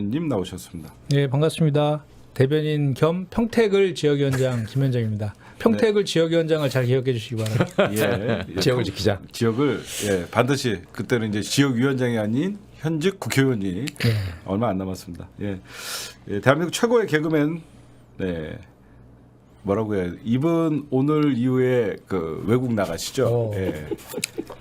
대변인님 나오셨습니다. 네, 반갑습니다. 대변인 겸 평택을 지역위원장 김현정입니다. 평택을 지역위원장을 잘 기억해 주시기 바랍니다. 예, 지역을 지키자. 지역을 반드시 그때는 이제 지역위원장이 아닌 현직 국회의원이 얼마 안 남았습니다. 대한민국 최고의 개그맨 뭐라고 해야 이분 오늘 이후에 그 외국 나가시죠.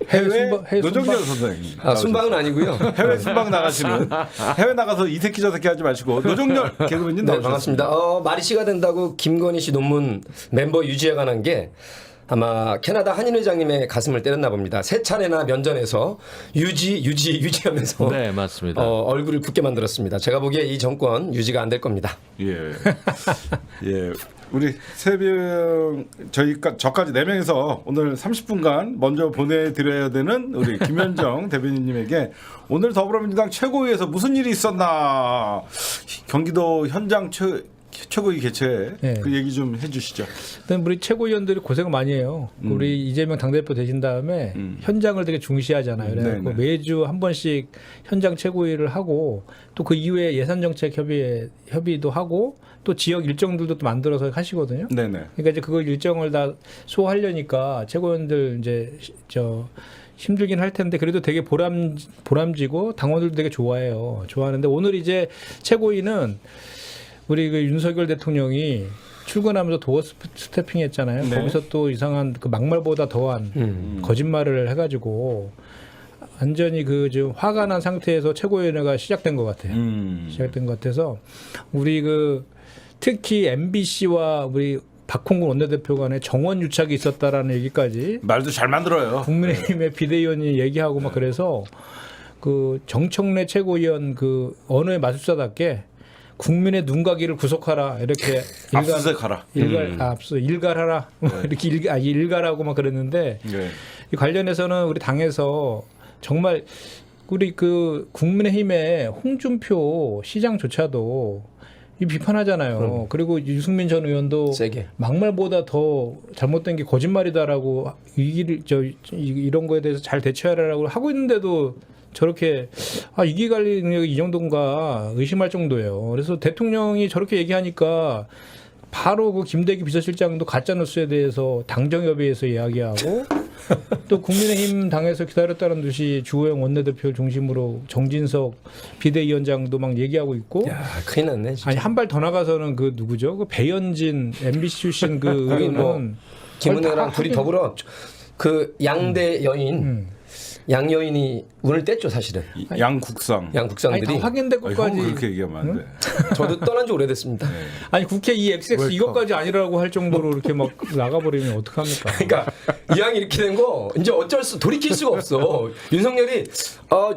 해외 노정열 선생님. 순방은 아니고요. 해외 순방 나가시는 해외 나가서 이 새끼 저 새끼 하지 마시고 노정열 개그맨님 네, 나오셨습니다. 반갑습니다. 말이 씨가 된다고 김건희 씨 논문 멤버 유지에 관한 게 아마 캐나다 한인 회장님의 가슴을 때렸나 봅니다. 세 차례나 면전에서 유지하면서 네, 맞습니다. 얼굴을 붓게 만들었습니다. 제가 보기에 이 정권 유지가 안 될 겁니다. 예. 우리 세명 저까지 4명에서 오늘 30분간 먼저 보내드려야 되는 우리 김현정 대변인님에게 오늘 더불어민주당 최고위에서 무슨 일이 있었나 경기도 현장 최고위 개최 그 얘기 좀 해주시죠. 일단 우리 최고위원들이 고생을 많이 해요. 우리 이재명 당대표 되신 다음에 현장을 되게 중시하잖아요. 그래서 매주 한 번씩 현장 최고위를 하고 또 그 이후에 예산정책 협의도 하고 또 지역 일정들도 또 만들어서 하시거든요. 그러니까 이제 그걸 일정을 다 소화하려니까 최고위원들 이제 힘들긴 할 텐데 그래도 되게 보람지고 당원들도 되게 좋아하는데 오늘 이제 최고위는 우리 그 윤석열 대통령이 출근하면서 도어 스태핑 했잖아요. 거기서 또 이상한 그 막말보다 더한 거짓말을 해가지고 완전히 그 지금 화가 난 상태에서 최고위원회가 시작된 것 같아요. 시작된 것 같아서 우리 그 특히 MBC와 우리 박홍근 원내대표 간에 정원 유착이 있었다라는 얘기까지 말도 잘 만들어요. 국민의힘의 비대위원이 얘기하고 막 그래서 그 정청래 최고위원 그 언어의 마술사답게 국민의 눈가기를 구속하라 이렇게 압수수색하라. 일갈하라 이렇게 일갈하고 막 그랬는데 이 관련해서는 우리 당에서 정말 우리 그 국민의힘의 홍준표 시장조차도 이 비판하잖아요. 그리고 유승민 전 의원도 세게. 막말보다 더 잘못된 게 거짓말이다라고 이런 거에 대해서 잘 대처하라고 하고 있는데도 저렇게 이기 관리 능력이 이 정도인가 의심할 정도예요. 그래서 대통령이 저렇게 얘기하니까 바로 그 김대기 비서실장도 가짜뉴스에 대해서 당정협의회에서 이야기하고 또 국민의힘 당에서 기다렸다는 듯이 주호영 원내대표 중심으로 정진석 비대위원장도 막 얘기하고 있고. 야, 큰일 났네. 진짜. 아니 한 발 더 나가서는 그 누구죠? 그 배현진 MBC 출신 그 의원은 김은혜랑 둘이 더불어 그 양대 여인 양여인이 운을 뗐죠 사실은. 양국상들이. 다 확인된 것까지. 그렇게 얘기하면 안 돼. 저도 떠난 지 오래됐습니다. 아니 국회 이 XX 이것까지 아니라고 할 정도로 이렇게 막 나가버리면 어떡합니까? 그러니까 이왕 이렇게 된 거 이제 돌이킬 수가 없어. 윤석열이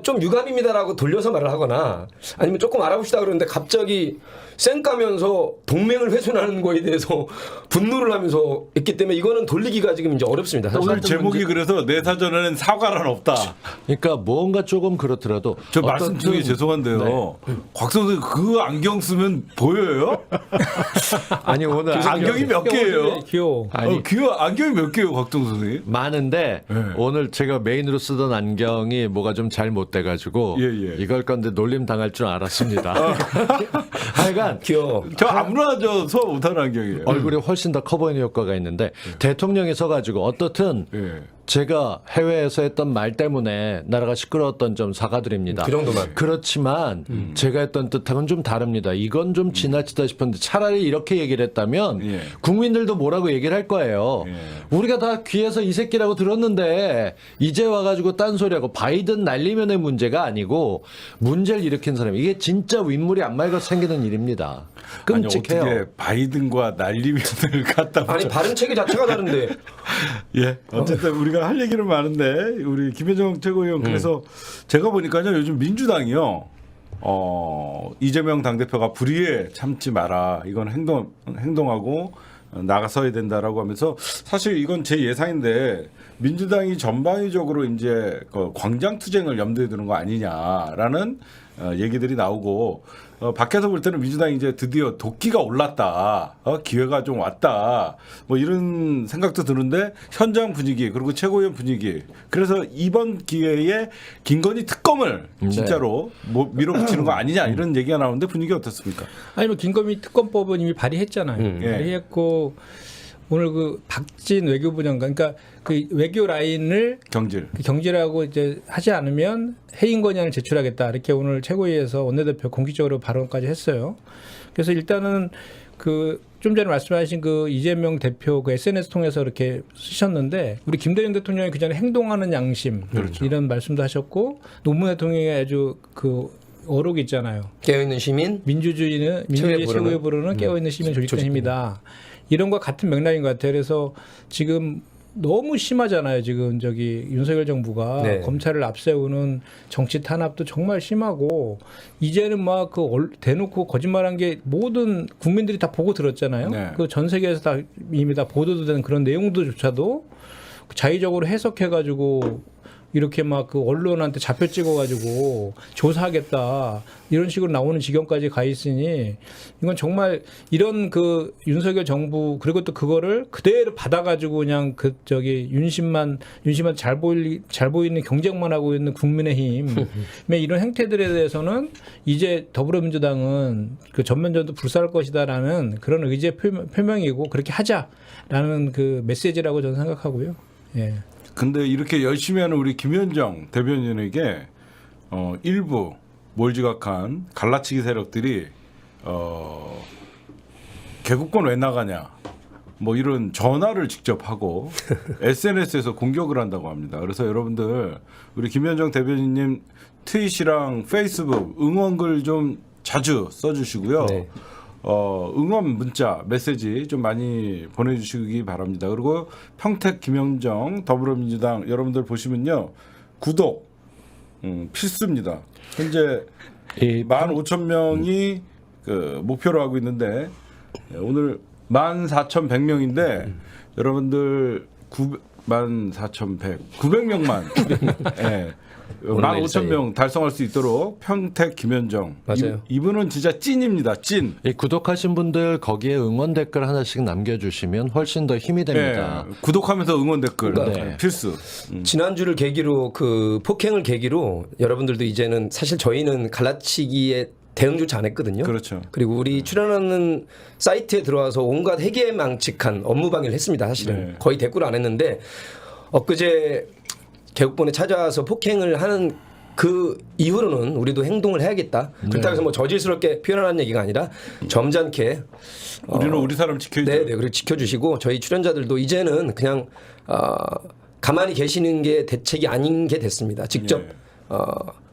좀 유감입니다라고 돌려서 말을 하거나 아니면 조금 알아봅시다 그러는데 갑자기 쌩까면서 동맹을 훼손하는 거에 대해서 분노를 하면서 있기 때문에 이거는 돌리기가 지금 이제 어렵습니다. 오늘 제목이 그래서 내 사전에는 사과는 없다. 그러니까 뭔가 조금 그렇더라도 저 말씀 중에 죄송한데요. 곽 선생 그 안경 쓰면 보여요? 아니 오늘 안경이 몇 개예요? 귀여워. 안경이 몇 개예요, 곽정 선생님? 많은데 오늘 제가 메인으로 쓰던 안경이 뭐가 좀 잘못돼가지고 이걸 건데 놀림 당할 줄 알았습니다. 하여간 귀여워. 저 아무나 저 소화 못하는 안경이에요. 얼굴이 훨씬 더 커 보이는 효과가 있는데 대통령이 서가지고 어떻든 제가 해외에서 했던 말 때문에 나라가 시끄러웠던 점 사과드립니다. 그 정도만. 그렇지만 제가 했던 뜻하고는 좀 다릅니다. 이건 좀 지나치다 싶었는데 차라리 이렇게 얘기를 했다면 국민들도 뭐라고 얘기를 할 거예요. 우리가 다 귀에서 이 새끼라고 들었는데 이제 와가지고 딴소리하고 바이든 날리면의 문제가 아니고 문제를 일으킨 사람 이게 진짜 윗물이 안 맑아서 생기는 일입니다. 끔찍해요. 아니, 어떻게 바이든과 날리면을 갖다 아니 발음 체계 자체가 다른데. 어쨌든 우리가 할 얘기는 많은데 우리 김현정 최고위원 그래서 제가 보니까요 요즘 민주당이요 이재명 당대표가 불의에 참지 마라 이건 행동하고 나가서야 된다라고 하면서 사실 이건 제 예상인데 민주당이 전방위적으로 이제 그 광장 투쟁을 염두에 두는 거 아니냐라는 얘기들이 나오고 밖에서 볼 때는 민주당이 이제 드디어 도끼가 올랐다, 기회가 좀 왔다, 뭐 이런 생각도 드는데 현장 분위기 그리고 최고위원 분위기 그래서 이번 기회에 김건희 특검을 진짜로 뭐 밀어붙이는 거 아니냐 이런 얘기가 나오는데 분위기 어떻습니까? 아니 뭐 김건희 특검법은 이미 발의했잖아요. 발의했고 오늘 그 박진 외교부 장관, 그러니까 그 외교 라인을 경질하고 이제 하지 않으면 해임 건의안을 제출하겠다 이렇게 오늘 최고위에서 원내대표 공식적으로 발언까지 했어요. 그래서 일단은 그 좀 전에 말씀하신 그 이재명 대표 그 SNS 통해서 이렇게 쓰셨는데 우리 김대중 대통령이 그 전에 행동하는 양심 이런 말씀도 하셨고 노무현 대통령이 아주 그 어록이 있잖아요. 깨어있는 시민, 민주주의 최고에 부르는 깨어있는 시민 조직된 힘이다. 이런 거 같은 맥락인 것 같아요. 그래서 지금 너무 심하잖아요. 지금 저기 윤석열 정부가 검찰을 앞세우는 정치 탄압도 정말 심하고 이제는 막 그 대놓고 거짓말한 게 모든 국민들이 다 보고 들었잖아요. 그 전 세계에서 다 이미 다 보도도 되는 그런 내용도조차도 자의적으로 해석해가지고 이렇게 막 그 언론한테 잡혀 찍어가지고 조사하겠다 이런 식으로 나오는 지경까지 가 있으니 이건 정말 이런 그 윤석열 정부 그리고 또 그거를 그대로 받아가지고 그냥 그 저기 윤심만 잘 보이는 경쟁만 하고 있는 국민의힘의 이런 행태들에 대해서는 이제 더불어민주당은 그 전면전도 불사할 것이다라는 그런 의제 표명이고 그렇게 하자라는 그 메시지라고 저는 생각하고요. 예. 근데 이렇게 열심히 하는 우리 김현정 대변인에게 일부 몰지각한 갈라치기 세력들이 개국권 왜 나가냐 뭐 이런 전화를 직접 하고 SNS에서 공격을 한다고 합니다. 그래서 여러분들 우리 김현정 대변인님 트윗이랑 페이스북 응원글 좀 자주 써주시고요. 응원 문자 메시지 좀 많이 보내주시기 바랍니다. 그리고 평택 김영정 더불어민주당 여러분들 보시면요 구독 필수입니다. 현재 15,000명이 그 목표로 하고 있는데 오늘 14,100명인데 여러분들 14,100 900명만 15,000명 달성할 수 있도록 평택 김현정 맞아요. 이분은 진짜 찐입니다. 찐. 이 구독하신 분들 거기에 응원 댓글 하나씩 남겨주시면 훨씬 더 힘이 됩니다. 구독하면서 응원 댓글 필수. 지난주를 계기로 그 폭행을 계기로 여러분들도 이제는 사실 저희는 갈라치기에 대응조차 안 했거든요. 그렇죠. 그리고 우리 출연하는 사이트에 들어와서 온갖 해괴망측한 업무 방해를 했습니다. 사실은 거의 대꾸를 안 했는데 엊그제 개국본에 찾아와서 폭행을 하는 그 이후로는 우리도 행동을 해야겠다. 그렇다고 해서 뭐 저질스럽게 표현하는 얘기가 아니라 점잖게 우리는 우리 사람 지켜야죠. 네, 그리고 지켜주시고 저희 출연자들도 이제는 그냥 가만히 계시는 게 대책이 아닌 게 됐습니다. 직접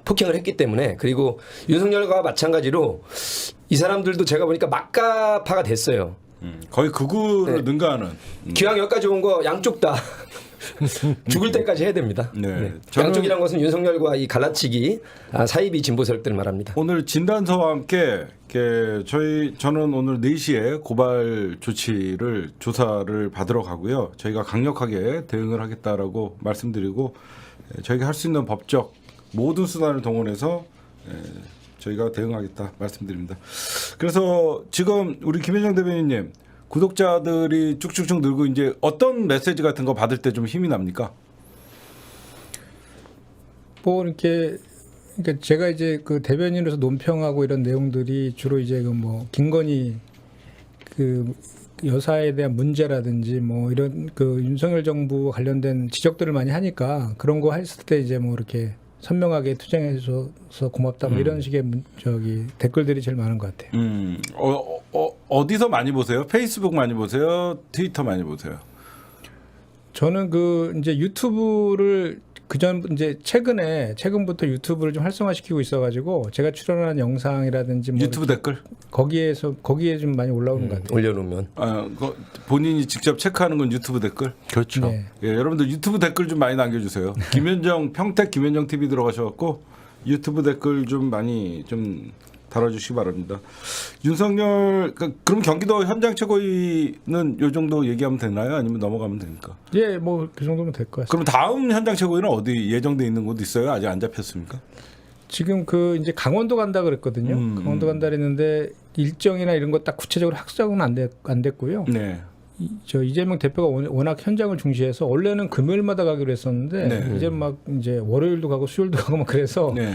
폭행을 했기 때문에. 그리고 윤석열과 마찬가지로 이 사람들도 제가 보니까 막가파가 됐어요. 거의 극우를 능가하는. 기왕 여기까지 온 거 양쪽 다 죽을 때까지 해야 됩니다. 양쪽이란 것은 윤석열과 이 갈라치기 사이비 진보 세력들을 말합니다. 오늘 진단서와 함께 저는 오늘 4시에 고발 조사를 받으러 가고요. 저희가 강력하게 대응을 하겠다라고 말씀드리고 저희가 할 수 있는 법적 모든 수단을 동원해서 저희가 대응하겠다 말씀드립니다. 그래서 지금 우리 김현정 대변인님 구독자들이 쭉쭉쭉 늘고 이제 어떤 메시지 같은 거 받을 때 좀 힘이 납니까? 뭐 이렇게 그러니까 제가 이제 그 대변인으로서 논평하고 이런 내용들이 주로 이제 그 뭐 김건희 그 여사에 대한 문제라든지 뭐 이런 그 윤석열 정부 관련된 지적들을 많이 하니까 그런 거 했을 때 이제 뭐 이렇게 선명하게 투쟁해줘서 고맙다 뭐 이런 식의 댓글들이 제일 많은 것 같아요. 어디서 많이 보세요? 페이스북 많이 보세요? 트위터 많이 보세요? 저는 그 이제 유튜브를 이제 최근부터 유튜브를 좀 활성화시키고 있어가지고 제가 출연하는 영상이라든지 뭐 유튜브 댓글 거기에 좀 많이 올라오는 것 같아요. 올려놓으면 본인이 직접 체크하는 건 유튜브 댓글. 그렇죠. 네. 예, 여러분들 유튜브 댓글 좀 많이 남겨주세요. 김현정 평택 김현정 TV 들어가셔갖고 유튜브 댓글 좀 많이 좀 달아주시기 바랍니다. 윤석열 그럼 경기도 현장 최고위는 요 정도 얘기하면 되나요? 아니면 넘어가면 됩니까? 예, 뭐 그 정도면 될 것 같습니다. 그럼 다음 현장 최고위는 어디 예정돼 있는 곳 있어요? 아직 안 잡혔습니까? 지금 그 이제 강원도 간다 그랬거든요. 강원도 간다 그랬는데 일정이나 이런 거 딱 구체적으로 확정은 안 됐고요. 네. 저 이재명 대표가 워낙 현장을 중시해서 원래는 금요일마다 가기로 했었는데 네. 이제 막 이제 월요일도 가고 수요일도 가고 막 그래서 네.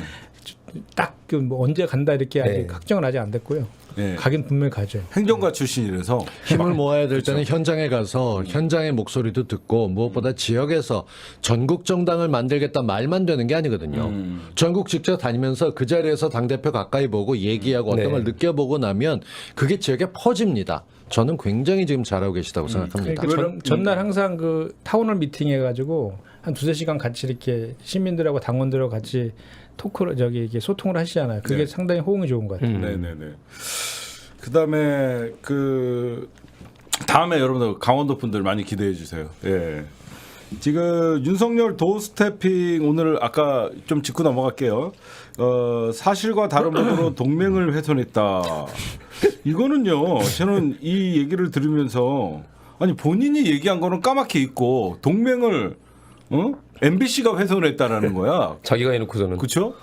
딱 그 뭐 언제 간다 이렇게 아직 네. 확정은 아직 안 됐고요. 네. 가긴 분명히 가죠. 행정가 출신이라서 힘을 모아야 될 때는 현장에 가서 현장의 목소리도 듣고 무엇보다 지역에서 전국 정당을 만들겠다 말만 되는 게 아니거든요. 전국 직접 다니면서 그 자리에서 당대표 가까이 보고 얘기하고 어떤 네. 걸 느껴보고 나면 그게 지역에 퍼집니다. 저는 굉장히 지금 잘하고 계시다고 생각합니다. 그러니까 전날 항상 그 타운홀 미팅 해가지고 한 2-3시간 같이 이렇게 시민들하고 당원들하고 같이 토크를 이렇게 소통을 하시잖아요. 그게 네. 상당히 호응이 좋은 것 같아요. 네네네. 그다음에 그 다음에 여러분들 강원도 분들 많이 기대해 주세요. 예. 지금 윤석열 도 스태핑 오늘 아까 좀 짚고 넘어갈게요. 사실과 다른 부분으로 동맹을 훼손했다. 이거는요. 저는 이 얘기를 들으면서 아니 본인이 얘기한 거는 까맣게 있고 동맹을 MBC가 훼손했다라는 거야. 자기가 해놓고서는. 그렇죠?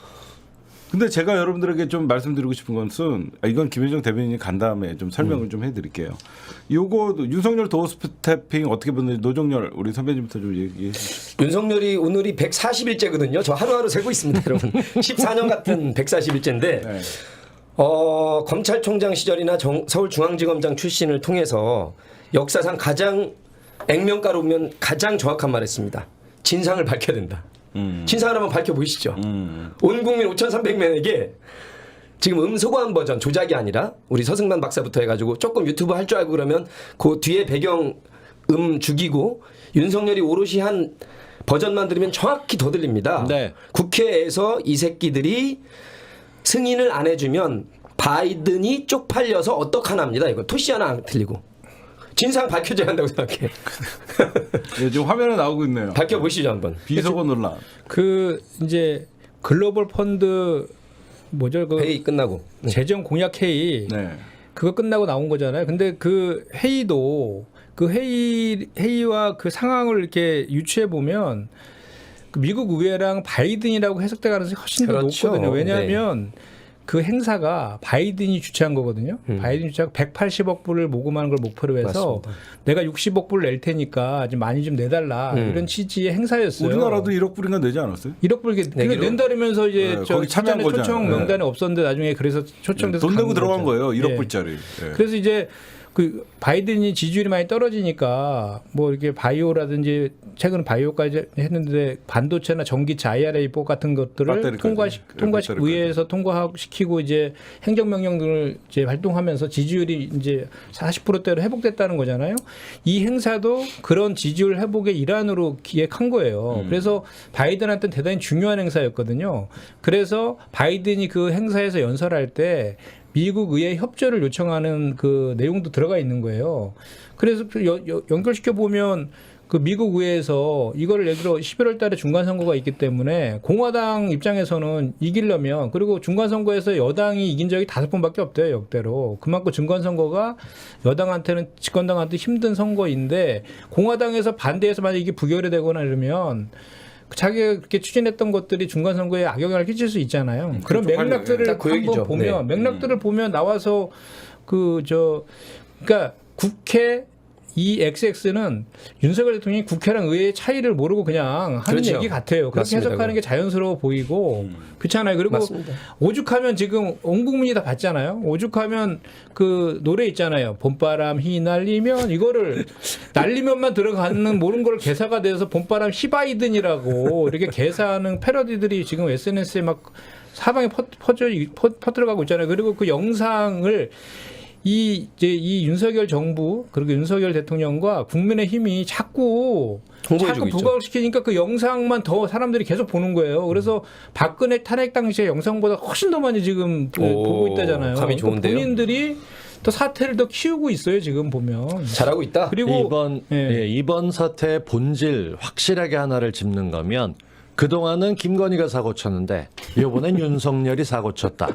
근데 제가 여러분들에게 좀 말씀드리고 싶은 것은 이건 김현정 대변인이 간 다음에 좀 설명을 좀 해드릴게요. 요거 윤석열 도어 스태핑 어떻게 보는지 노정열 우리 선배님부터 좀 얘기해 주시죠. 윤석열이 오늘이 140일째거든요. 저 하루하루 세고 있습니다, 여러분. 14년 같은 140일째인데 네. 검찰총장 시절이나 서울중앙지검장 출신을 통해서 역사상 가장 액면가로 보면 가장 정확한 말 했습니다. 진상을 밝혀야 된다. 진상을 한번 밝혀보시죠. 온 국민 5,300명에게 지금 음소거한 버전 조작이 아니라 우리 서승만 박사부터 해가지고 조금 유튜브 할 줄 알고 그러면 그 뒤에 배경 죽이고 윤석열이 오롯이 한 버전만 들으면 정확히 더 들립니다. 네. 국회에서 이 새끼들이 승인을 안 해주면 바이든이 쪽팔려서 어떡하나입니다. 이거 토시 하나 안 틀리고. 진상 밝혀져야 한다고 생각해. 예, 지금 화면에 나오고 있네요. 밝혀보시죠 한번. 비서고 논란. 그 이제 글로벌 펀드 뭐죠? 그 회의 끝나고. 재정 공약 회의 네. 그거 끝나고 나온 거잖아요. 근데 그 회의도 그 회의와 그 상황을 이렇게 유추해 보면 그 미국 의회랑 바이든이라고 해석될 가능성이 훨씬 더 그렇죠. 높거든요. 왜냐하면 그 행사가 바이든이 주최한 거거든요. 바이든이 주최하고 180억 불을 모금하는 걸 목표로 해서 맞습니다. 내가 60억 불을 낼 테니까 좀 많이 좀 내달라 이런 취지의 행사였어요. 우리나라도 1억 불인가 내지 않았어요? 1억 불 내기로? 낸다면서 이제 네, 저 거기 참여한 사전에 거잖아요. 초청 명단에 없었는데 나중에 그래서 초청돼서 돈 내고 간 들어간 거죠. 거예요. 1억 예. 불짜리. 예. 그래서 이제 그 바이든이 지지율이 많이 떨어지니까 뭐 이렇게 바이오라든지 최근 바이오까지 했는데 반도체나 전기차 IRA4 같은 것들을 배터리까지. 통과시 배터리까지. 의회에서 통과시키고 이제 행정명령들을 이제 활동하면서 지지율이 이제 40%대로 회복됐다는 거잖아요. 이 행사도 그런 지지율 회복의 일환으로 기획한 거예요. 그래서 바이든한테는 대단히 중요한 행사였거든요. 그래서 바이든이 그 행사에서 연설할 때 미국 의회 협조를 요청하는 그 내용도 들어가 있는 거예요. 그래서 연결시켜 보면 그 미국 의회에서 이거를 예를 들어 11월 달에 중간 선거가 있기 때문에 공화당 입장에서는 이기려면 그리고 중간 선거에서 여당이 이긴 적이 5번밖에 없대요, 역대로. 그만큼 중간 선거가 여당한테는 집권당한테 힘든 선거인데 공화당에서 반대해서 만약 이게 부결이 되거나 이러면 자기가 그렇게 추진했던 것들이 중간 선거에 악영향을 끼칠 수 있잖아요. 그런 그렇죠. 맥락들을 딱 그 얘기죠. 한번 보면 맥락들을 보면 나와서 그러니까 국회 이 XX는 윤석열 대통령이 국회랑 의회의 차이를 모르고 그냥 하는 그렇죠. 얘기 같아요. 그렇게 맞습니다. 해석하는 게 자연스러워 보이고 그렇잖아요. 그리고 맞습니다. 오죽하면 지금 온 국민이 다 봤잖아요. 오죽하면 그 노래 있잖아요. 봄바람 휘날리면 이거를 날리면만 들어가는 모르는 걸 개사가 돼서 봄바람 히바이든이라고 이렇게 개사하는 패러디들이 지금 SNS에 막 사방에 퍼들어가고 있잖아요. 그리고 그 영상을 이 윤석열 정부 그리고 윤석열 대통령과 국민의힘이 자꾸 홍보해주고 있죠. 부각을 시키니까 그 영상만 더 사람들이 계속 보는 거예요. 그래서 박근혜 탄핵 당시의 영상보다 훨씬 더 많이 지금 보고 있다잖아요. 감이 좋은데요. 본인들이 더 사태를 더 키우고 있어요. 지금 보면. 잘하고 있다. 그리고 이번 사태의 본질 확실하게 하나를 짚는 거면 그동안은 김건희가 사고 쳤는데 이번엔 윤석열이 사고 쳤다.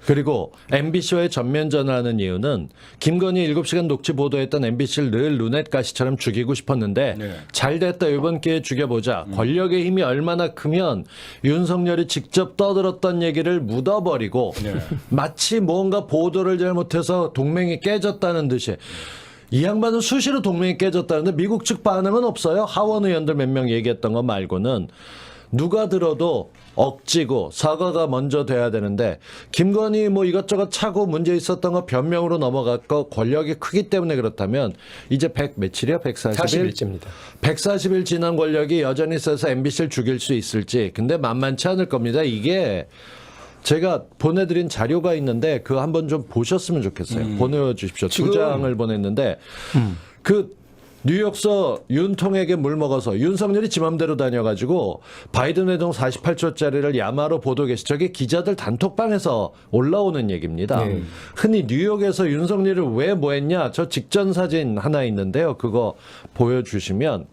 그리고 MBC와의 전면 전화하는 이유는 김건희 7시간 녹취 보도했던 MBC를 늘 루넷 가시처럼 죽이고 싶었는데 네. 잘 됐다 이번 기회에 죽여보자. 권력의 힘이 얼마나 크면 윤석열이 직접 떠들었던 얘기를 묻어버리고 네. 마치 뭔가 보도를 잘못해서 동맹이 깨졌다는 듯이 이 양반은 수시로 동맹이 깨졌다는데 미국 측 반응은 없어요. 하원 의원들 몇 명 얘기했던 거 말고는 누가 들어도 억지고 사과가 먼저 돼야 되는데 김건희 뭐 이것저것 차고 문제 있었던 거 변명으로 넘어갔고 권력이 크기 때문에 그렇다면 이제 100 며칠이야? 140일? 40일째입니다. 140일 지난 권력이 여전히 있어서 MBC를 죽일 수 있을지 근데 만만치 않을 겁니다. 이게 제가 보내드린 자료가 있는데 그거 한번 좀 보셨으면 좋겠어요. 보내주십시오. 지금- 2장을 보냈는데 그 뉴욕서 윤통에게 물먹어서 윤석열이 지 맘대로 다녀가지고 바이든 회동 48초짜리를 야마로 보도 게시적에 기자들 단톡방에서 올라오는 얘기입니다. 네. 흔히 뉴욕에서 윤석열을 왜 뭐했냐 저 직전 사진 하나 있는데요. 그거 보여주시면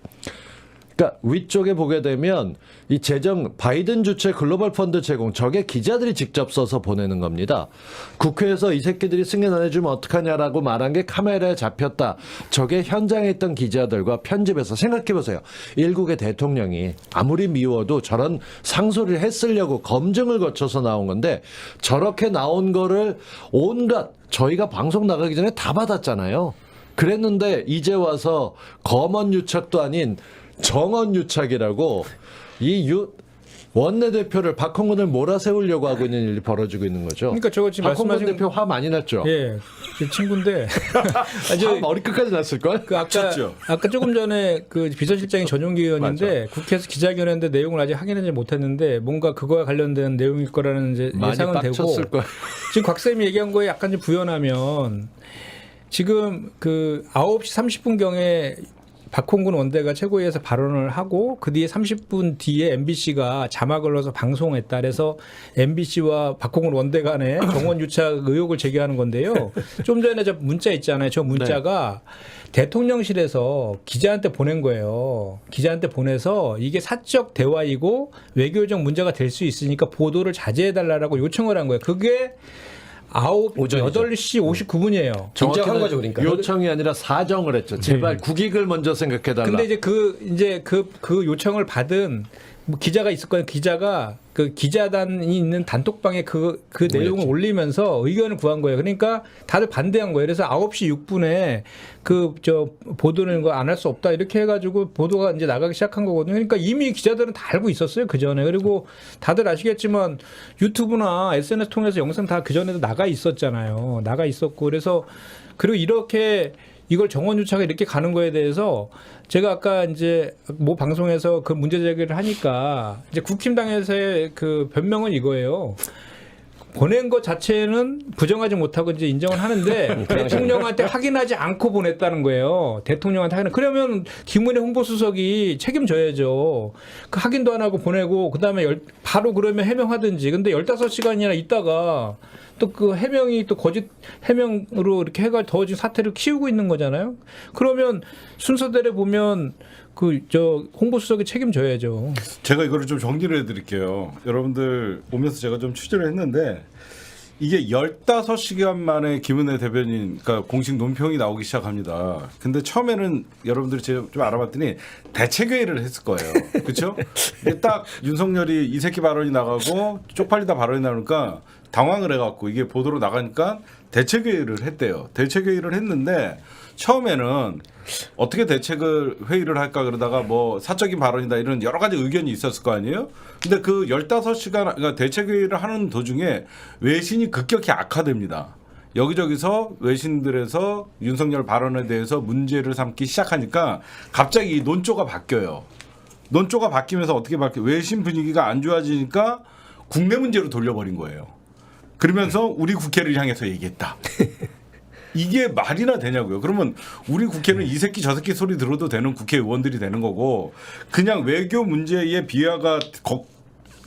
그러니까 위쪽에 보게 되면 이 재정 바이든 주최 글로벌 펀드 제공 저게 기자들이 직접 써서 보내는 겁니다. 국회에서 이 새끼들이 승인 안 해주면 어떡하냐라고 말한 게 카메라에 잡혔다. 저게 현장에 있던 기자들과 편집해서 생각해보세요. 일국의 대통령이 아무리 미워도 저런 상소리를 했으려고 검증을 거쳐서 나온 건데 저렇게 나온 거를 온갖 저희가 방송 나가기 전에 다 받았잖아요. 그랬는데 이제 와서 검언 유착도 아닌 정언 유착이라고 이 원내대표를 박홍근을 몰아세우려고 하고 있는 일이 벌어지고 있는 거죠. 그러니까 저거 지금 박홍근 말씀하신 대표 화 많이 났죠. 예, 제 친구인데 화 머리끝까지 났을 걸. 그 미쳤죠. 아까 조금 전에 그 비서실장이 전용기 의원인데 국회에서 기자회견했는데 내용을 아직 확인하지 못했는데 뭔가 그거와 관련된 내용일 거라는 이제 많이 예상은 되고 빡쳤을 거예요. 지금 곽 쌤이 얘기한 거에 약간 좀 부연하면 지금 그 9시 30분 경에 박홍근 원대가 최고위에서 발언을 하고 그 뒤에 30분 뒤에 MBC가 자막을 넣어서 방송했다. 그래서 MBC와 박홍근 원대 간에 정원 유착 의혹을 제기하는 건데요. 좀 전에 저 문자 있잖아요. 저 문자가 대통령실에서 기자한테 보낸 거예요. 기자한테 보내서 이게 사적 대화이고 외교적 문제가 될 수 있으니까 보도를 자제해달라고 요청을 한 거예요. 그게 8시 59분이에요. 인정한 거죠, 그러니까. 요청이 아니라 사정을 했죠. 제발 국익을 먼저 생각해달라. 근데 이제 그 요청을 받은 뭐 기자가 있을 거예요. 기자가 그 기자단이 있는 단톡방에 그 내용을 올리면서 의견을 구한 거예요. 그러니까 다들 반대한 거예요. 그래서 9시 6분에 그 보도는 거 안 할 수 없다 이렇게 해가지고 보도가 이제 나가기 시작한 거거든요. 그러니까 이미 기자들은 다 알고 있었어요. 그 전에. 그리고 다들 아시겠지만 유튜브나 SNS 통해서 영상 다 그 전에도 나가 있었잖아요. 나가 있었고 그래서 그리고 이렇게 이걸 정원유착에 이렇게 가는 거에 대해서 제가 아까 이제 뭐 방송에서 그 문제 제기를 하니까 이제 국힘당에서의 그 변명은 이거예요. 보낸 것 자체는 부정하지 못하고 이제 인정을 하는데 대통령한테 확인하지 않고 보냈다는 거예요. 대통령한테 확인. 그러면 김은혜 홍보수석이 책임져야죠. 그 확인도 안 하고 보내고 그다음에 바로 그러면 해명하든지. 근데 15시간이나 있다가 또 그 해명이 또 거짓 해명으로 이렇게 해가 더 지금 사태를 키우고 있는 거잖아요. 그러면 순서대로 보면 그 홍보수석이 책임져야죠. 제가 이거를 좀 정리를 해드릴게요. 여러분들 오면서 제가 좀 취재를 했는데 이게 15시간 만에 김은혜 대변인, 그러니까 공식 논평이 나오기 시작합니다. 근데 처음에는 여러분들이 제가 좀 알아봤더니 대책회의를 했을 거예요. 그렇죠? 딱 윤석열이 이 새끼 발언이 나가고 쪽팔리다 발언이 나오니까 당황을 해갖고 이게 보도로 나가니까 대책회의를 했대요. 대책회의를 했는데 처음에는 어떻게 회의를 할까 그러다가 뭐 사적인 발언이다 이런 여러 가지 의견이 있었을 거 아니에요? 근데 그 15시간, 그러니까 대책회의를 하는 도중에 외신이 급격히 악화됩니다. 여기저기서 외신들에서 윤석열 발언에 대해서 문제를 삼기 시작하니까 갑자기 이 논조가 바뀌어요. 논조가 바뀌면서 어떻게 바뀌어요? 외신 분위기가 안 좋아지니까 국내 문제로 돌려버린 거예요. 그러면서 우리 국회를 향해서 얘기했다. 이게 말이나 되냐고요. 그러면 우리 국회는 이 새끼 저 새끼 소리 들어도 되는 국회의원들이 되는 거고 그냥 외교 문제의 비하가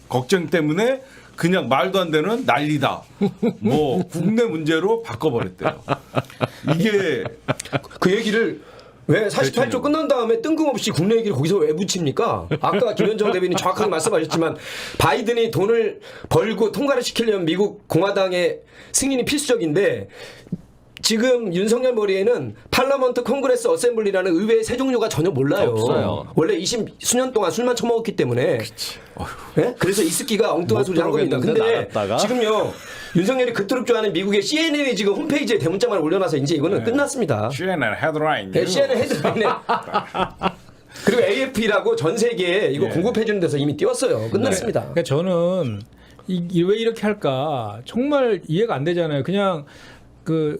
걱정 때문에 그냥 말도 안 되는 난리다. 뭐 국내 문제로 바꿔버렸대요. 이게 그 얘기를 왜 48조 끝난 다음에 뜬금없이 국내 얘기를 거기서 왜 붙입니까? 아까 김현정 대변인 정확하게 말씀하셨지만 바이든이 돈을 벌고 통과를 시키려면 미국 공화당의 승인이 필수적인데 지금 윤석열 머리에는 팔러먼트 콩그레스 어셈블리라는 의회의 세 종류가 전혀 몰라요. 없어요. 원래 20수년 동안 술만 처먹었기 때문에. 네? 그래서 이스키가 엉뚱한 소리 한 겁니다. 근데 나갔다가. 지금요 윤석열이 그토록 좋아하는 미국의 CNN이 지금 홈페이지에 대문짝만 올려놔서 이제 이거는 끝났습니다. CNN 헤드라인. 네, CNN 헤드라인에 그리고 AFP라고 전 세계에 이거 공급해 주는 데서 이미 띄웠어요. 끝났습니다. 그러니까 저는 왜 이렇게 할까 정말 이해가 안 되잖아요. 그냥 그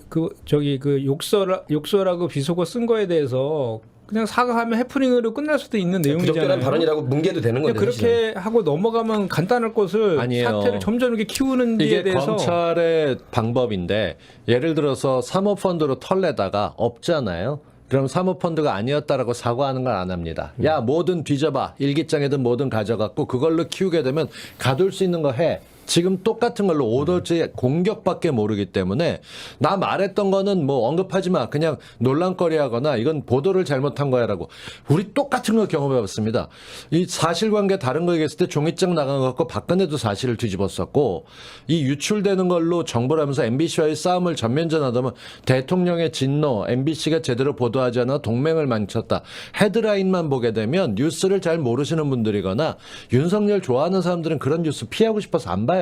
욕설하고 비속어 쓴 거에 대해서 그냥 사과하면 해프닝으로 끝날 수도 있는 내용이잖아요. 부적절한 발언이라고 뭉개도 되는 건데 그렇게 사실은. 하고 넘어가면 간단할 것을 아니에요. 사태를 점점 이렇게 키우는지에 이게 대해서 검찰의 방법인데 예를 들어서 사모펀드로 털내다가 없잖아요. 그럼 사모펀드가 아니었다라고 사과하는 걸 안 합니다. 야 뭐든 뒤져봐. 일기장이든 뭐든 가져갖고 그걸로 키우게 되면 가둘 수 있는 거 해. 지금 똑같은 걸로 오더지 공격밖에 모르기 때문에 나 말했던 거는 뭐 언급하지 마. 그냥 논란거리 하거나 이건 보도를 잘못한 거야라고. 우리 똑같은 거 경험해봤습니다. 이 사실관계 다른 거 얘기했을 때 종이장 나간 거 갖고 박근혜도 사실을 뒤집었었고 이 유출되는 걸로 정보를 하면서 MBC와의 싸움을 전면전하다면 대통령의 진노, MBC가 제대로 보도하지 않아 동맹을 망쳤다. 헤드라인만 보게 되면 뉴스를 잘 모르시는 분들이거나 윤석열 좋아하는 사람들은 그런 뉴스 피하고 싶어서 안 봐요.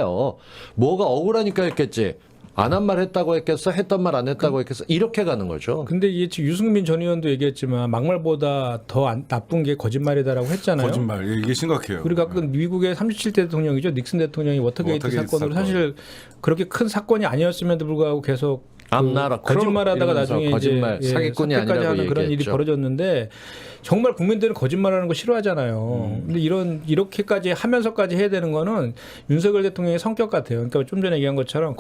뭐가 억울하니까 했겠지. 안 한 말 했다고 했겠어? 했던 말 안 했다고 했겠어? 이렇게 가는 거죠. 근데 이게 지금 유승민 전 의원도 얘기했지만 막말보다 더 나쁜 게 거짓말이다라고 했잖아요. 거짓말. 이게 심각해요. 그리고 아까 미국의 37대 대통령이죠. 닉슨 대통령이 워터게이트 사건으로 사실 그렇게 큰 사건이 아니었음에도 불구하고 계속 거짓말하다가 나중에 거짓말 이제 사기꾼이 사태까지 아니라고 하는 그런 일이 얘기했죠. 벌어졌는데 정말 국민들은 거짓말하는 거 싫어하잖아요. 근데 이렇게까지 하면서까지 해야 되는 거는 윤석열 대통령의 성격 같아요. 그러니까 좀 전에 얘기한 것처럼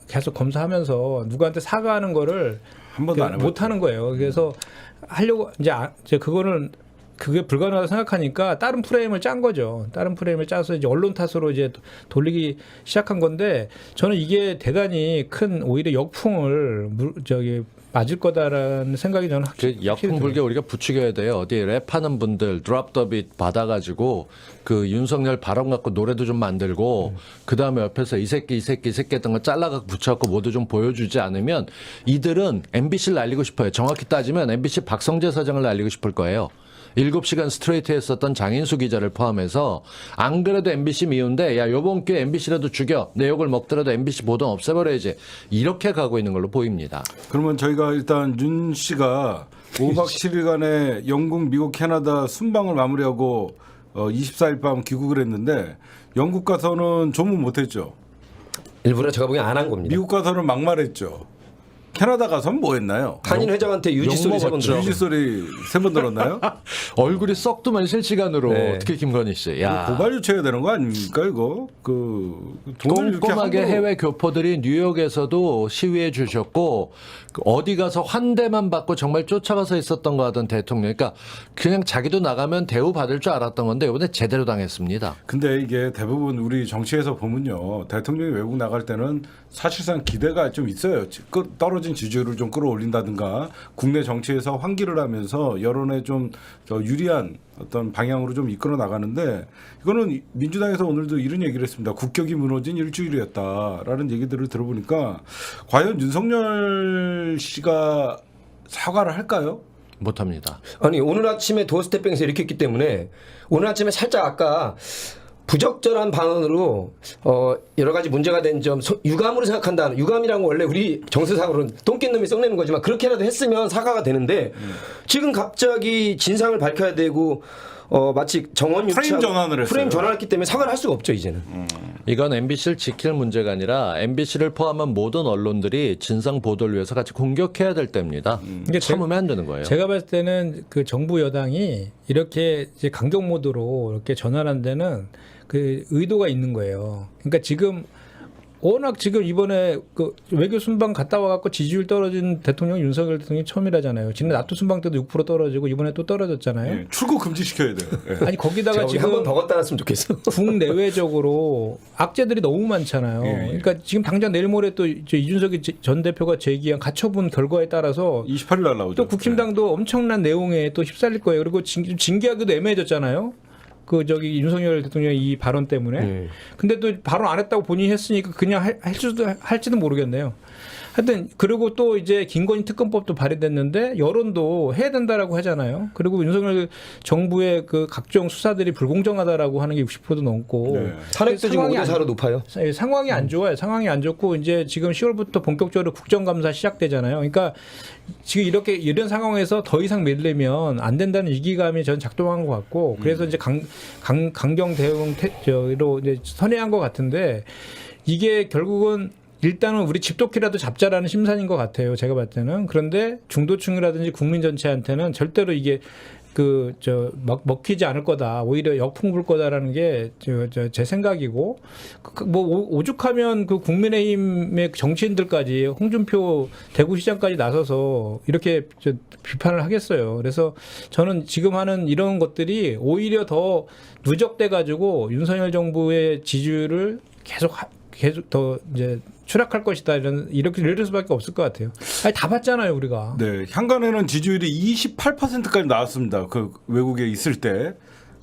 계속 검사하면서 누구한테 사과하는 거를 한 번도 안 해봤죠. 못 하는 거예요. 그래서 하려고 이제 그거는 그게 불가능하다고 생각하니까 다른 프레임을 짠 거죠. 다른 프레임을 짜서 이제 언론 탓으로 이제 돌리기 시작한 건데 저는 이게 대단히 큰 오히려 역풍을 맞을 거다라는 생각이 저는 그 역풍 불게 우리가 부추겨야 돼요. 어디 랩하는 분들 드랍 더 빛 받아가지고 그 윤석열 발언 갖고 노래도 좀 만들고 그 다음에 옆에서 이 새끼 했던 거 잘라갖고 붙여갖고 모두 좀 보여주지 않으면 이들은 MBC를 날리고 싶어요. 정확히 따지면 MBC 박성재 사장을 날리고 싶을 거예요. 7시간 스트레이트에 썼던 장인수 기자를 포함해서 안 그래도 MBC 미운데 야 요번 기회에 MBC라도 죽여. 내 욕을 먹더라도 MBC 보도 없애버려야지. 이렇게 가고 있는 걸로 보입니다. 그러면 저희가 일단 윤 씨가 5박 7일간의 영국, 미국, 캐나다 순방을 마무리하고 24일 밤 귀국을 했는데 영국 가서는 조문 못했죠. 일부러 제가 보기엔 안 한 겁니다. 미국 가서는 막말했죠. 캐나다 가서는 뭐 했나요? 한인 회장한테 유지 소리 세번 들어. 유지 소리 3번 들었나요? 얼굴이 썩더만 실시간으로 네. 어떻게 김건희 씨. 야. 고발 요청해야 되는 거 아닙니까 이거? 돈을 이렇게 꼼꼼하게 함부로- 해외 교포들이 뉴욕에서도 시위해 주셨고 어디 가서 환대만 받고 정말 쫓아가서 있었던 거 하던 대통령. 그러니까 그냥 자기도 나가면 대우 받을 줄 알았던 건데 이번에 제대로 당했습니다. 근데 이게 대부분 우리 정치에서 보면요. 대통령이 외국 나갈 때는 사실상 기대가 좀 있어요. 떨어진 지지율을 좀 끌어올린다든가 국내 정치에서 환기를 하면서 여론에 좀 더 유리한 어떤 방향으로 좀 이끌어 나가는데 이거는 민주당에서 오늘도 이런 얘기를 했습니다. 국격이 무너진 일주일이었다라는 얘기들을 들어보니까 과연 윤석열 씨가 사과를 할까요? 못합니다. 아니 오늘 아침에 도어스태핑에서 이렇게 했기 때문에 오늘 아침에 살짝 아까 부적절한 발언으로 여러 가지 문제가 된 점 유감으로 생각한다. 유감이란 건 원래 우리 정서상으로는 똥낀 놈이 썩내는 거지만 그렇게라도 했으면 사과가 되는데 지금 갑자기 진상을 밝혀야 되고 마치 정원 유치 프레임 전환을 했어요. 프레임 전환했기 때문에 사과를 할 수가 없죠 이제는. 이건 MBC를 지킬 문제가 아니라 MBC를 포함한 모든 언론들이 진상 보도를 위해서 같이 공격해야 될 때입니다. 이게 참으면 안 되는 거예요. 제가 봤을 때는 그 정부 여당이 이렇게 이제 강경 모드로 이렇게 전환한 데는 그 의도가 있는 거예요. 그러니까 지금 워낙 지금 이번에 그 외교 순방 갔다 와갖고 지지율 떨어진 대통령 윤석열 대통령이 처음이라잖아요. 지난 나토 순방 때도 6% 떨어지고 이번에 또 떨어졌잖아요. 예, 출국 금지시켜야 돼요. 예. 아니 거기다가 지금 한번 더 갖다 놨으면 좋겠어. 국내외적으로 악재들이 너무 많잖아요. 예, 예. 그러니까 지금 당장 내일 모레 또 이준석 전 대표가 제기한 가처분 결과에 따라서 28일 날 나오죠. 또 국힘당도 엄청난 내용에 또 휩쓸릴 거예요. 그리고 징계하기도 애매해졌잖아요. 그 저기 윤석열 대통령의 이 발언 때문에. 근데 또 발언 안 했다고 본인이 했으니까 그냥 할지도 모르겠네요. 하여튼 그리고 또 이제 김건희 특검법도 발의됐는데 여론도 해야 된다라고 하잖아요. 그리고 윤석열 정부의 그 각종 수사들이 불공정하다라고 하는 게 60%도 넘고 네. 탄핵도 지금 상황이 5대4로 높아요. 상황이 안 좋아요. 상황이 안 좋고 이제 지금 10월부터 본격적으로 국정감사 시작되잖아요. 그러니까 지금 이런 상황에서 더 이상 밀리면 안 된다는 위기감이 전 작동한 것 같고 그래서 이제 강경 대응로 이제 선회한 것 같은데 이게 결국은 일단은 우리 집도키라도 잡자라는 심산인 것 같아요. 제가 봤을 때는. 그런데 중도층이라든지 국민 전체한테는 절대로 이게 먹히지 않을 거다. 오히려 역풍 불 거다라는 게 제 생각이고 뭐 오죽하면 그 국민의힘의 정치인들까지 홍준표 대구시장까지 나서서 이렇게 비판을 하겠어요. 그래서 저는 지금 하는 이런 것들이 오히려 더 누적돼 가지고 윤석열 정부의 지지율을 계속 더 이제 추락할 것이다 이럴 수밖에 없을 것 같아요. 아니 다 봤잖아요 우리가. 네, 향간에는 지지율이 28%까지 나왔습니다. 그 외국에 있을 때.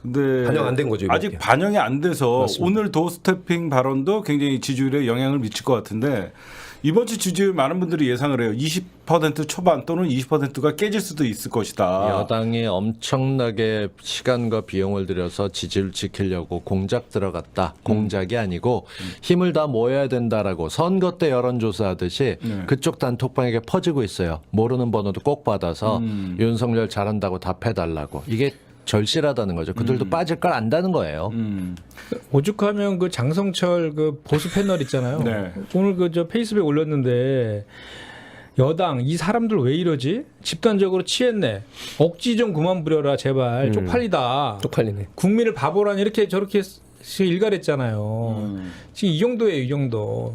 근데 반영 안 된 거죠, 이번에. 아직 반영이 안 돼서 맞습니다. 오늘 도스태핑 발언도 굉장히 지지율에 영향을 미칠 것 같은데 이번 주 지지율 많은 분들이 예상을 해요. 20% 초반 또는 20%가 깨질 수도 있을 것이다. 여당이 엄청나게 시간과 비용을 들여서 지지를 지키려고 공작 들어갔다. 공작이 아니고 힘을 다 모여야 된다라고 선거 때 여론조사하듯이 그쪽 단톡방에게 퍼지고 있어요. 모르는 번호도 꼭 받아서 윤석열 잘한다고 답해달라고. 이게 절실하다는 거죠. 그들도 빠질 걸 안다는 거예요. 오죽하면 그 장성철 그 보수 패널 있잖아요. 네. 오늘 그 페이스북에 올렸는데 여당 이 사람들 왜 이러지? 집단적으로 취했네. 억지 좀 그만 부려라 제발. 쪽팔리다. 쪽팔리네. 국민을 바보라니 이렇게 저렇게 일갈했잖아요. 지금 이 정도예요, 이 정도.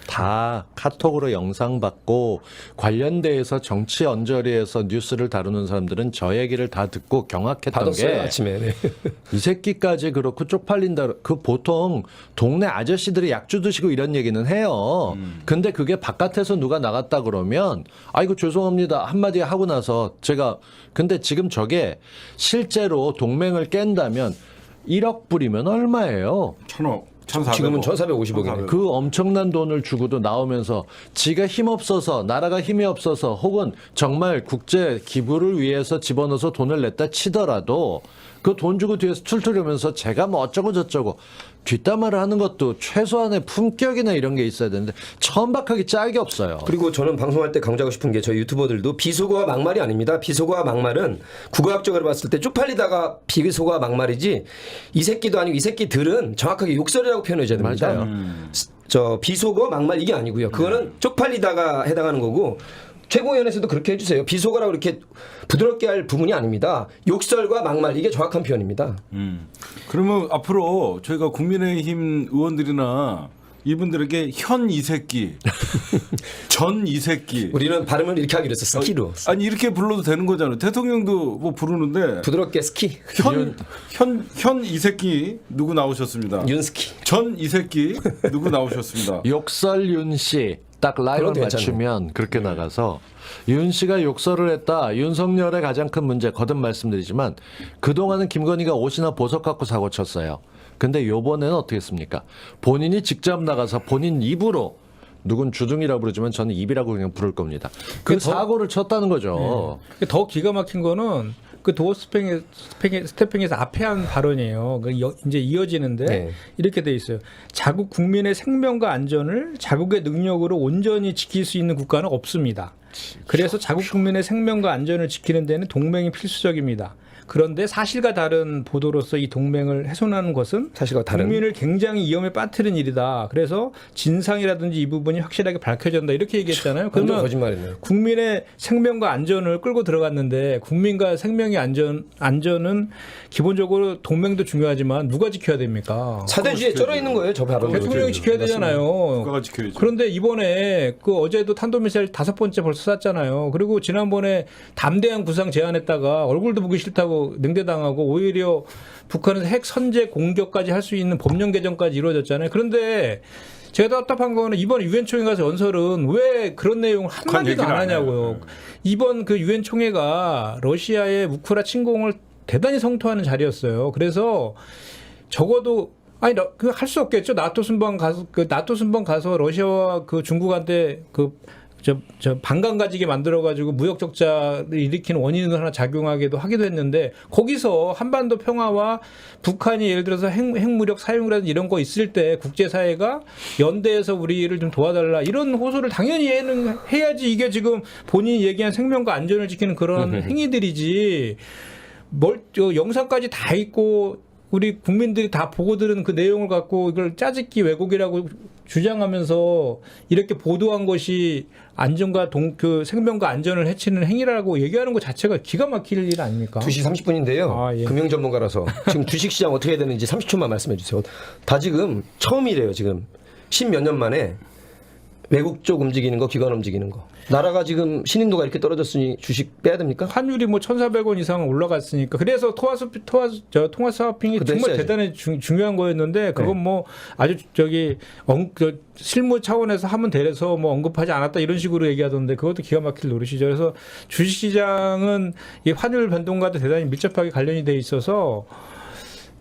다 카톡으로 영상 받고 관련돼서 정치 언저리에서 뉴스를 다루는 사람들은 저 얘기를 다 듣고 경악했던 받았어요 게 아침에. 네. 이 새끼까지 그렇고 쪽팔린다. 그 보통 동네 아저씨들이 약주 드시고 이런 얘기는 해요. 근데 그게 바깥에서 누가 나갔다 그러면 아이고 죄송합니다 한마디 하고 나서 제가 근데 지금 저게 실제로 동맹을 깬다면 1억 불이면 얼마예요? 1,000억. 1,400억. 지금은 1,450억이네. 그 엄청난 돈을 주고도 나오면서 지가 힘없어서 나라가 힘이 없어서 혹은 정말 국제 기부를 위해서 집어넣어서 돈을 냈다 치더라도 그 돈 주고 뒤에서 툴툴이면서 제가 뭐 어쩌고 저쩌고 뒷담화를 하는 것도 최소한의 품격이나 이런 게 있어야 되는데 천박하게 짝이 없어요. 그리고 저는 방송할 때 강조하고 싶은 게 저희 유튜버들도 비속어와 막말이 아닙니다. 비속어와 막말은 국어학적으로 봤을 때 쪽팔리다가 비속어와 막말이지 이 새끼도 아니고 이 새끼들은 정확하게 욕설이라고 표현해 줘야 됩니다. 맞아요. 저 비속어 막말 이게 아니고요. 그거는 쪽팔리다가 해당하는 거고 최고위원회에서도 그렇게 해주세요. 비속어라고 이렇게 부드럽게 할 부분이 아닙니다. 욕설과 막말 이게 정확한 표현입니다. 그러면 앞으로 저희가 국민의힘 의원들이나 이분들에게 현 이 새끼, 전 이 새끼. 우리는 발음을 이렇게 하기로 했어. 스키로. 아니 이렇게 불러도 되는 거잖아요. 대통령도 뭐 부르는데 부드럽게 스키. 현 이 새끼 누구 나오셨습니다. 윤스키. 전 이 새끼 누구 나오셨습니다. 욕설 윤 씨 딱 라인을 그래도 맞추면 그렇게 나가서 윤 씨가 욕설을 했다. 윤석열의 가장 큰 문제 거듭 말씀드리지만 그동안은 김건희가 옷이나 보석 갖고 사고 쳤어요. 근데 요번에는 어떻게 했습니까? 본인이 직접 나가서 본인 입으로 누군 주둥이라고 부르지만 저는 입이라고 그냥 부를 겁니다. 그 사고를 쳤다는 거죠. 더 기가 막힌 거는 그 도어 스태핑에서 앞에 한 발언이에요. 이제 이어지는데 네. 이렇게 돼 있어요. 자국 국민의 생명과 안전을 자국의 능력으로 온전히 지킬 수 있는 국가는 없습니다. 그래서 자국 국민의 생명과 안전을 지키는 데는 동맹이 필수적입니다. 그런데 사실과 다른 보도로서 이 동맹을 훼손하는 것은 사실과 다른. 국민을 굉장히 위험에 빠뜨리는 일이다. 그래서 진상이라든지 이 부분이 확실하게 밝혀져야 한다. 이렇게 얘기했잖아요. 완전 그러면 거짓말이네요. 국민의 생명과 안전을 끌고 들어갔는데 국민과 생명의 안전은 기본적으로 동맹도 중요하지만 누가 지켜야 됩니까? 사대주의에 쩔어 있는 거예요, 저 발언. 대통령이 지켜야 되잖아요. 국가가 지켜야죠. 그런데 이번에 그 어제도 탄도미사일 5번째 벌써 쐈잖아요. 그리고 지난번에 담대한 구상 제안했다가 얼굴도 보기 싫다고 냉대당하고 오히려 북한에서 핵 선제 공격까지 할 수 있는 법령 개정까지 이루어졌잖아요. 그런데 제가 답답한 거는 이번 유엔 총회 가서 연설은 왜 그런 내용을 한마디도 얘기를 안 안 해요. 하냐고요. 이번 그 유엔 총회가 러시아의 우크라 침공을 대단히 성토하는 자리였어요. 그래서 적어도 아니 그 할 수 없겠죠. 나토 순방 가서 러시아와 그 중국한테 저 반감 가지게 만들어 가지고 무역 적자를 일으키는 원인을 하나 작용하기도 하기도 했는데 거기서 한반도 평화와 북한이 예를 들어서 핵무력 사용이라든지 이런 거 있을 때 국제사회가 연대해서 우리를 좀 도와달라 이런 호소를 당연히 해야지 이게 지금 본인이 얘기한 생명과 안전을 지키는 그런 행위들이지 영상까지 다 있고 우리 국민들이 다 보고 들은 그 내용을 갖고 이걸 짜집기 왜곡이라고 주장하면서 이렇게 보도한 것이 안전과 그 생명과 안전을 해치는 행위라고 얘기하는 것 자체가 기가 막힐 일 아닙니까? 2시 30분인데요. 아, 예. 금융 전문가라서 지금 주식시장 어떻게 해야 되는지 30초만 말씀해 주세요. 다 지금 처음이래요. 지금 10몇 년 만에 외국 쪽 움직이는 거, 기관 움직이는 거. 나라가 지금 신인도가 이렇게 떨어졌으니 주식 빼야 됩니까? 환율이 뭐 1,400원 이상 올라갔으니까 그래서 통화 스와핑이 그것도 정말 했어야지. 대단히 중요한 거였는데 그건 뭐 아주 실무 차원에서 하면 돼서 뭐 언급하지 않았다 이런 식으로 얘기하던데 그것도 기가 막힐 노릇이죠. 그래서 주식시장은 이 환율 변동과도 대단히 밀접하게 관련이 돼 있어서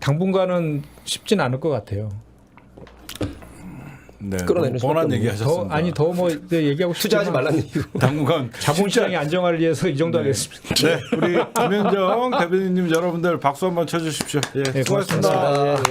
당분간은 쉽진 않을 것 같아요. 네, 끌어내는 뻔한 수밖에 얘기 하셨습니다. 더 뭐 얘기하고 투자하지 싶지만 말라는 이유. 당분간 자본시장의 안정화를 위해서 이 정도 하겠습니다. 네, 우리 김현정 대변인님 여러분들 박수 한번 쳐주십시오. 예, 네, 수고하셨습니다. 고맙습니다.